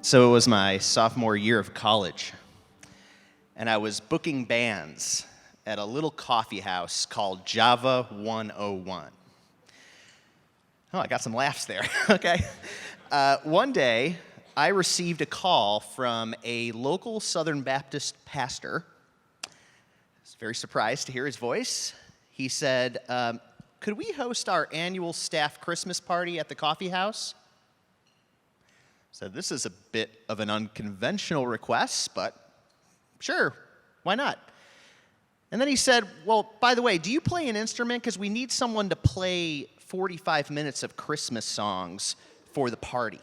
So it was my sophomore year of college, and I was booking bands at a little coffee house called Java 101. Oh, I got some laughs there, okay. One day, I received a call from a local Southern Baptist pastor. I was very surprised to hear his voice. He said, could we host our annual staff Christmas party at the coffee house? So this is a bit of an unconventional request, but sure, why not? And then he said, well, by the way, do you play an instrument? Because we need someone to play 45 minutes of Christmas songs for the party.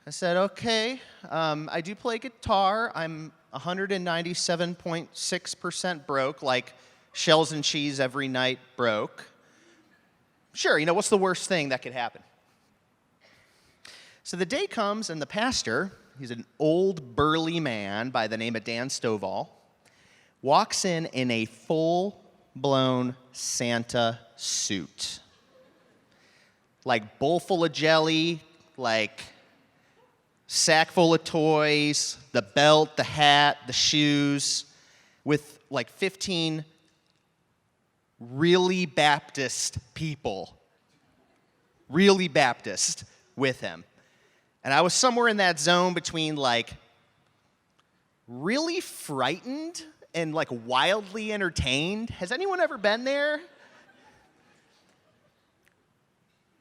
I said, okay, I do play guitar. I'm 197.6% broke, like shells and cheese every night broke. Sure, what's the worst thing that could happen? So the day comes, and the pastor, he's an old, burly man by the name of Dan Stovall, walks in a full-blown Santa suit. Like bowl full of jelly, like sack full of toys, the belt, the hat, the shoes, with like 15 really Baptist people, really Baptist, with him. And I was somewhere in that zone between like really frightened and like wildly entertained. Has anyone ever been there?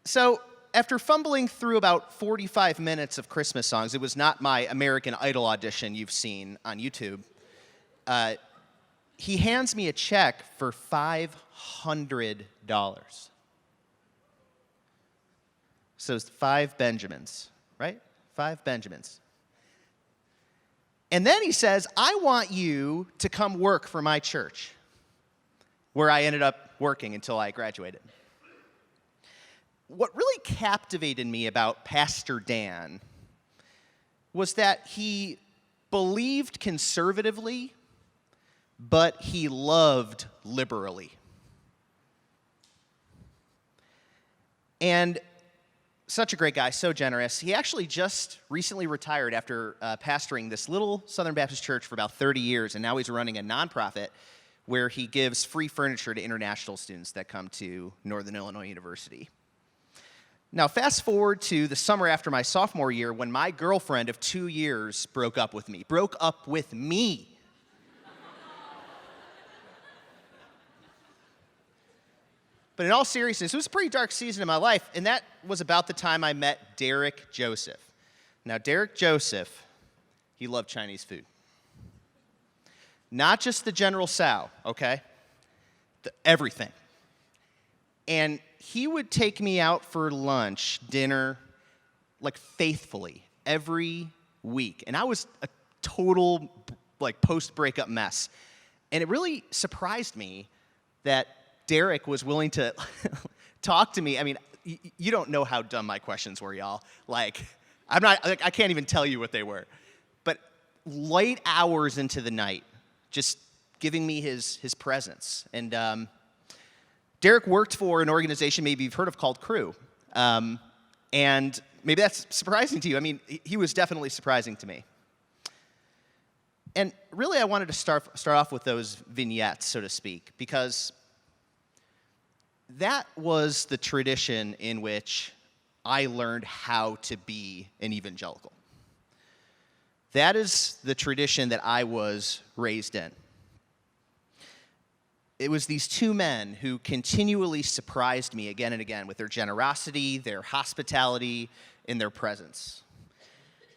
So after fumbling through about 45 minutes of Christmas songs, it was not my American Idol audition you've seen on YouTube, he hands me a check for $500. So it's 5 Benjamins. Right? 5 Benjamins. And then he says, I want you to come work for my church, where I ended up working until I graduated. What really captivated me about Pastor Dan was that he believed conservatively, but he loved liberally. And such a great guy, so generous. He actually just recently retired after pastoring this little Southern Baptist church for about 30 years, and now he's running a nonprofit where he gives free furniture to international students that come to Northern Illinois University. Now, fast forward to the summer after my sophomore year when my girlfriend of 2 years broke up with me. Broke up with me. But in all seriousness, it was a pretty dark season in my life, and that was about the time I met Derek Joseph. Now, Derek Joseph, he loved Chinese food. Not just the General Tso, okay? Everything. And he would take me out for lunch, dinner, like faithfully, every week. And I was a total, like, post-breakup mess. And it really surprised me that Derek was willing to talk to me. I mean, you don't know how dumb my questions were, y'all. I can't even tell you what they were. But late hours into the night, just giving me his presence. And Derek worked for an organization maybe you've heard of called Crew. And maybe that's surprising to you. I mean, he was definitely surprising to me. And really, I wanted to start off with those vignettes, so to speak, because that was the tradition in which I learned how to be an evangelical. That is the tradition that I was raised in. It was these 2 men who continually surprised me again and again with their generosity, their hospitality, and their presence.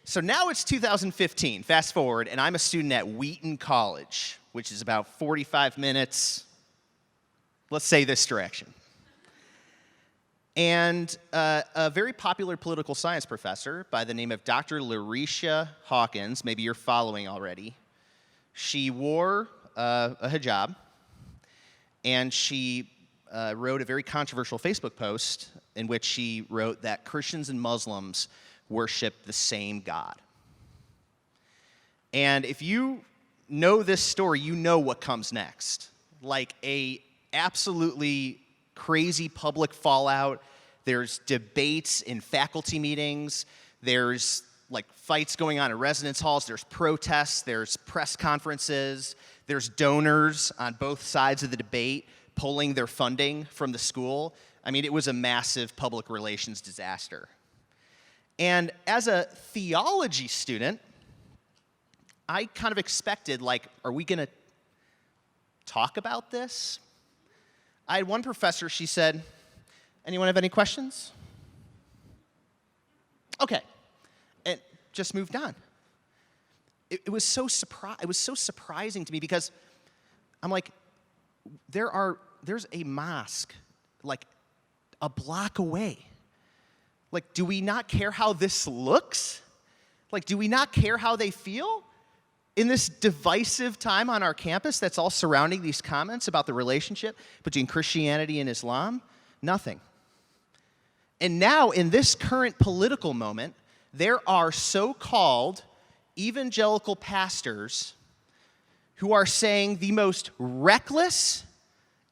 So now it's 2015, fast forward, and I'm a student at Wheaton College, which is about 45 minutes, let's say this direction. And a very popular political science professor by the name of Dr. Larisha Hawkins, maybe you're following already, she wore a hijab, and she wrote a very controversial Facebook post in which she wrote that Christians and Muslims worship the same God. And if you know this story, you know what comes next. Like a absolutely crazy public fallout. There's debates in faculty meetings. There's like fights going on in residence halls. There's protests. There's press conferences. There's donors on both sides of the debate pulling their funding from the school. I mean, it was a massive public relations disaster. And as a theology student, I kind of expected, like, are we going to talk about this? I had one professor, she said, anyone have any questions? Okay. And just moved on. It was so surprising to me because I'm like, there's a mosque like a block away. Like, do we not care how this looks? Like, do we not care how they feel? In this divisive time on our campus that's all surrounding these comments about the relationship between Christianity and Islam, nothing. And now, in this current political moment, there are so-called evangelical pastors who are saying the most reckless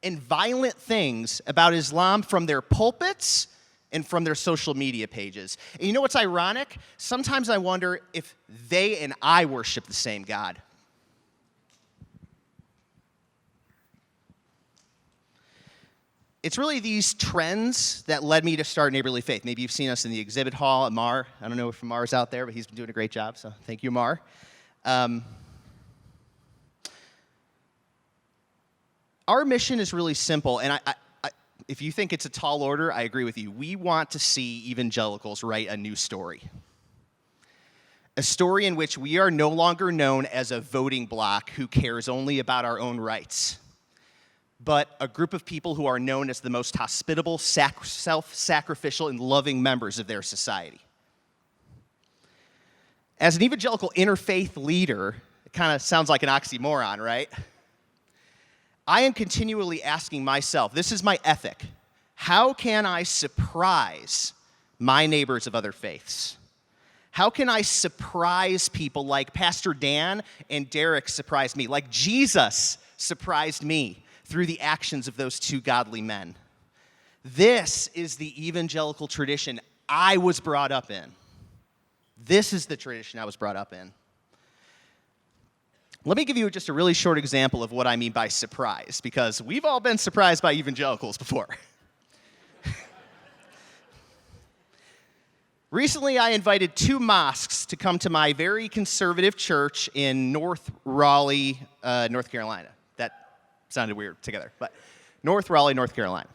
and violent things about Islam from their pulpits and from their social media pages. And you know what's ironic? Sometimes I wonder if they and I worship the same God. It's really these trends that led me to start Neighborly Faith. Maybe you've seen us in the exhibit hall. Amar, I don't know if Amar's out there, but he's been doing a great job, so thank you, Amar. Our mission is really simple, and if you think it's a tall order, I agree with you. We want to see evangelicals write a new story. A story in which we are no longer known as a voting bloc who cares only about our own rights, but a group of people who are known as the most hospitable, self-sacrificial, and loving members of their society. As an evangelical interfaith leader, it kind of sounds like an oxymoron, right? I am continually asking myself, this is my ethic, how can I surprise my neighbors of other faiths? How can I surprise people like Pastor Dan and Derek surprised me, like Jesus surprised me through the actions of those two godly men? This is the evangelical tradition I was brought up in. This is the tradition I was brought up in. Let me give you just a really short example of what I mean by surprise, because we've all been surprised by evangelicals before. Recently, I invited two mosques to come to my very conservative church in North Raleigh, North Carolina. That sounded weird together, but North Raleigh, North Carolina.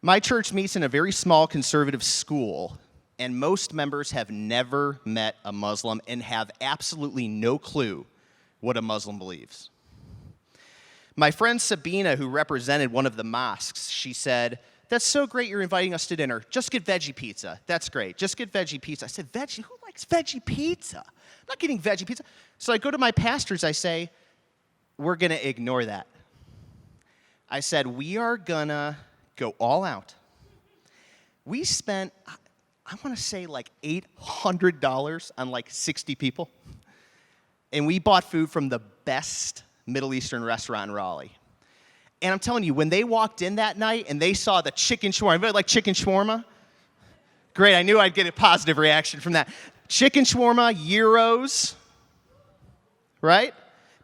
My church meets in a very small conservative school, and most members have never met a Muslim and have absolutely no clue what a Muslim believes. My friend Sabina, who represented one of the mosques, she said, "That's so great you're inviting us to dinner. Just get veggie pizza. That's great. Just get veggie pizza." I said, "Veggie? Who likes veggie pizza? I'm not getting veggie pizza." So I go to my pastors, I say, "We're going to ignore that." I said, "We are going to go all out." We spent, I want to say like $800 on like 60 people. And we bought food from the best Middle Eastern restaurant in Raleigh. And I'm telling you, when they walked in that night and they saw the chicken shawarma, anybody like chicken shawarma? Great, I knew I'd get a positive reaction from that. Chicken shawarma, gyros, right?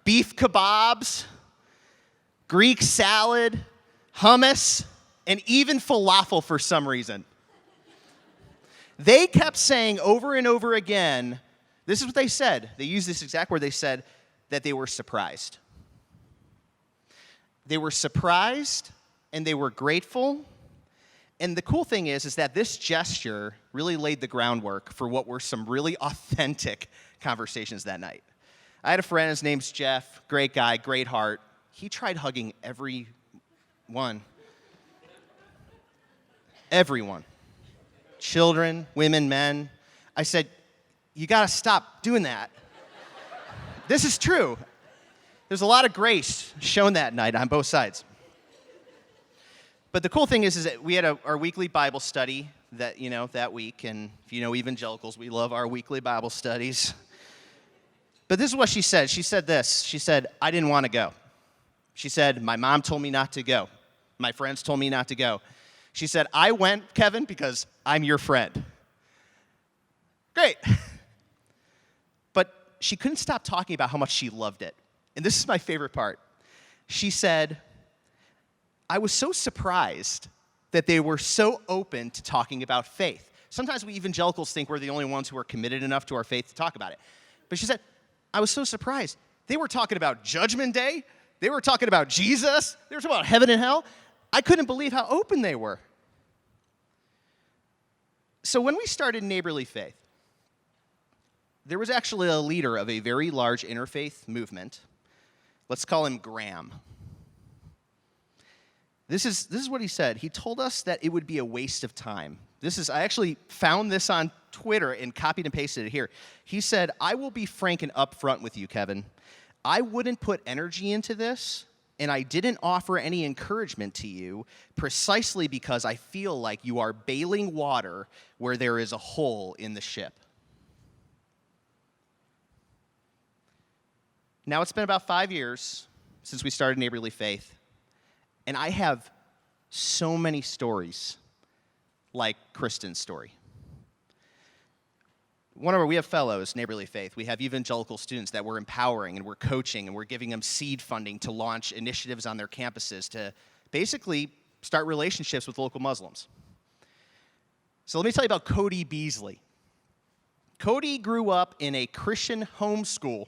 Beef kebabs, Greek salad, hummus, and even falafel for some reason. They kept saying over and over again, this is what they said. They used this exact word. They said that they were surprised. They were surprised and they were grateful. And the cool thing is that this gesture really laid the groundwork for what were some really authentic conversations that night. I had a friend, his name's Jeff, great guy, great heart. He tried hugging everyone. Everyone. Children, women, men. I said, "You got to stop doing that." This is true. There's a lot of grace shown that night on both sides. But the cool thing is that we had our weekly Bible study that week, and if you know evangelicals, we love our weekly Bible studies. But this is what she said. She said this. She said, "I didn't want to go." She said, "My mom told me not to go. My friends told me not to go." She said, I went, Kevin, because I'm your friend. Great. But she couldn't stop talking about how much she loved it. And this is my favorite part. She said, I was so surprised that they were so open to talking about faith. Sometimes we evangelicals think we're the only ones who are committed enough to our faith to talk about it. But she said, I was so surprised. They were talking about Judgment Day. They were talking about Jesus. They were talking about heaven and hell. I couldn't believe how open they were. So when we started Neighborly Faith, there was actually a leader of a very large interfaith movement. Let's call him Graham. This is what he said. He told us that it would be a waste of time. I actually found this on Twitter and copied and pasted it here. He said, I will be frank and upfront with you, Kevin. I wouldn't put energy into this, and I didn't offer any encouragement to you precisely because I feel like you are bailing water where there is a hole in the ship. Now, it's been about 5 years since we started Neighborly Faith, and I have so many stories like Kristen's story. We have fellows, Neighborly Faith. We have evangelical students that we're empowering and we're coaching and we're giving them seed funding to launch initiatives on their campuses to basically start relationships with local Muslims. So let me tell you about Cody Beasley. Cody grew up in a Christian homeschool.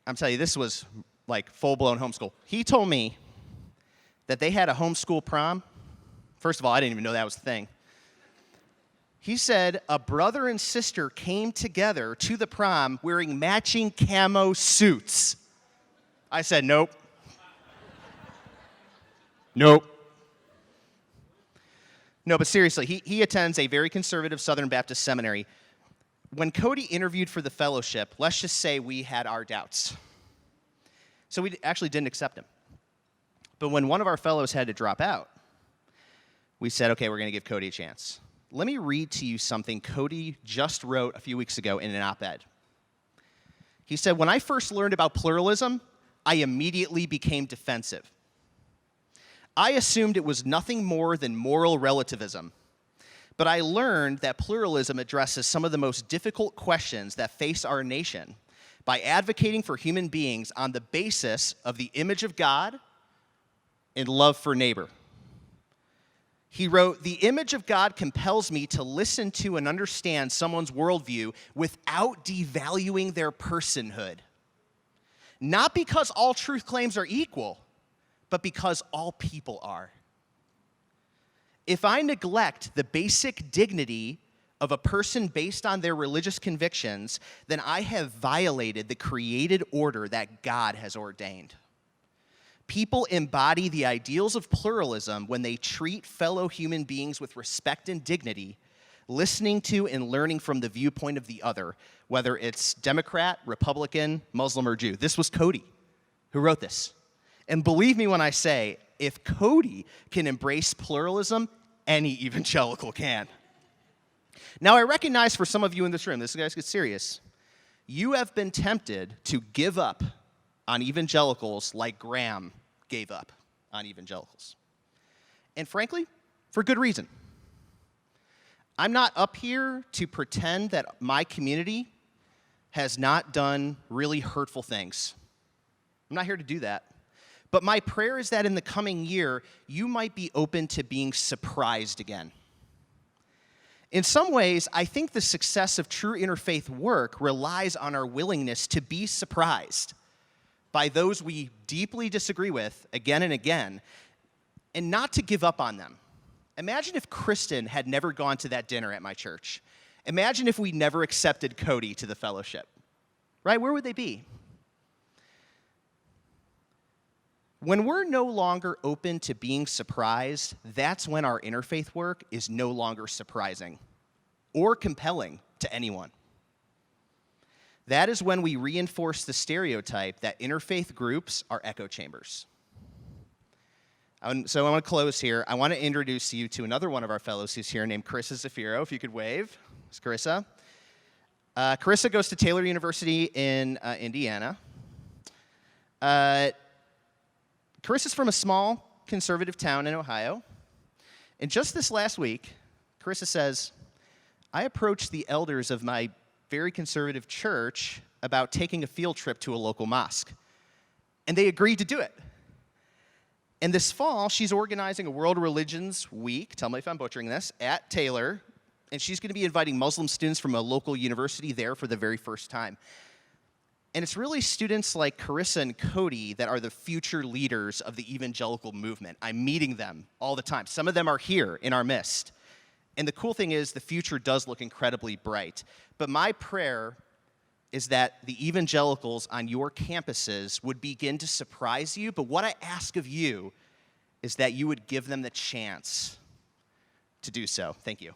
I'm telling you, this was like full-blown homeschool. He told me that they had a homeschool prom. First of all, I didn't even know that was a thing. He said a brother and sister came together to the prom wearing matching camo suits. I said, nope. Nope. No, but seriously, he attends a very conservative Southern Baptist seminary. When Cody interviewed for the fellowship, let's just say we had our doubts. So we actually didn't accept him. But when one of our fellows had to drop out, we said, okay, we're going to give Cody a chance. Let me read to you something Cody just wrote a few weeks ago in an op-ed. He said, when I first learned about pluralism, I immediately became defensive. I assumed it was nothing more than moral relativism. But I learned that pluralism addresses some of the most difficult questions that face our nation by advocating for human beings on the basis of the image of God and love for neighbor. He wrote, the image of God compels me to listen to and understand someone's worldview without devaluing their personhood. Not because all truth claims are equal, but because all people are. If I neglect the basic dignity of a person based on their religious convictions, then I have violated the created order that God has ordained. People embody the ideals of pluralism when they treat fellow human beings with respect and dignity, listening to and learning from the viewpoint of the other, whether it's Democrat, Republican, Muslim, or Jew. This was Cody who wrote this. And believe me when I say, if Cody can embrace pluralism, any evangelical can. Now, I recognize for some of you in this room, this guy's get serious, you have been tempted to give up on evangelicals like Graham gave up on evangelicals. And frankly, for good reason. I'm not up here to pretend that my community has not done really hurtful things. I'm not here to do that. But my prayer is that in the coming year, you might be open to being surprised again. In some ways, I think the success of true interfaith work relies on our willingness to be surprised by those we deeply disagree with again and again, and not to give up on them. Imagine if Kristen had never gone to that dinner at my church. Imagine if we never accepted Cody to the fellowship. Right? Where would they be? When we're no longer open to being surprised, that's when our interfaith work is no longer surprising or compelling to anyone. That is when we reinforce the stereotype that interfaith groups are echo chambers. So I want to close here. I want to introduce you to another one of our fellows who's here named Carissa Zafiro, if you could wave. It's Carissa. Carissa goes to Taylor University in Indiana. Carissa's from a small conservative town in Ohio. And just this last week, Carissa says, I approached the elders of my very conservative church about taking a field trip to a local mosque. And they agreed to do it. And this fall, she's organizing a World Religions Week, tell me if I'm butchering this, at Taylor. And she's going to be inviting Muslim students from a local university there for the very first time. And it's really students like Carissa and Cody that are the future leaders of the evangelical movement. I'm meeting them all the time. Some of them are here in our midst. And the cool thing is the future does look incredibly bright. But my prayer is that the evangelicals on your campuses would begin to surprise you. But what I ask of you is that you would give them the chance to do so. Thank you.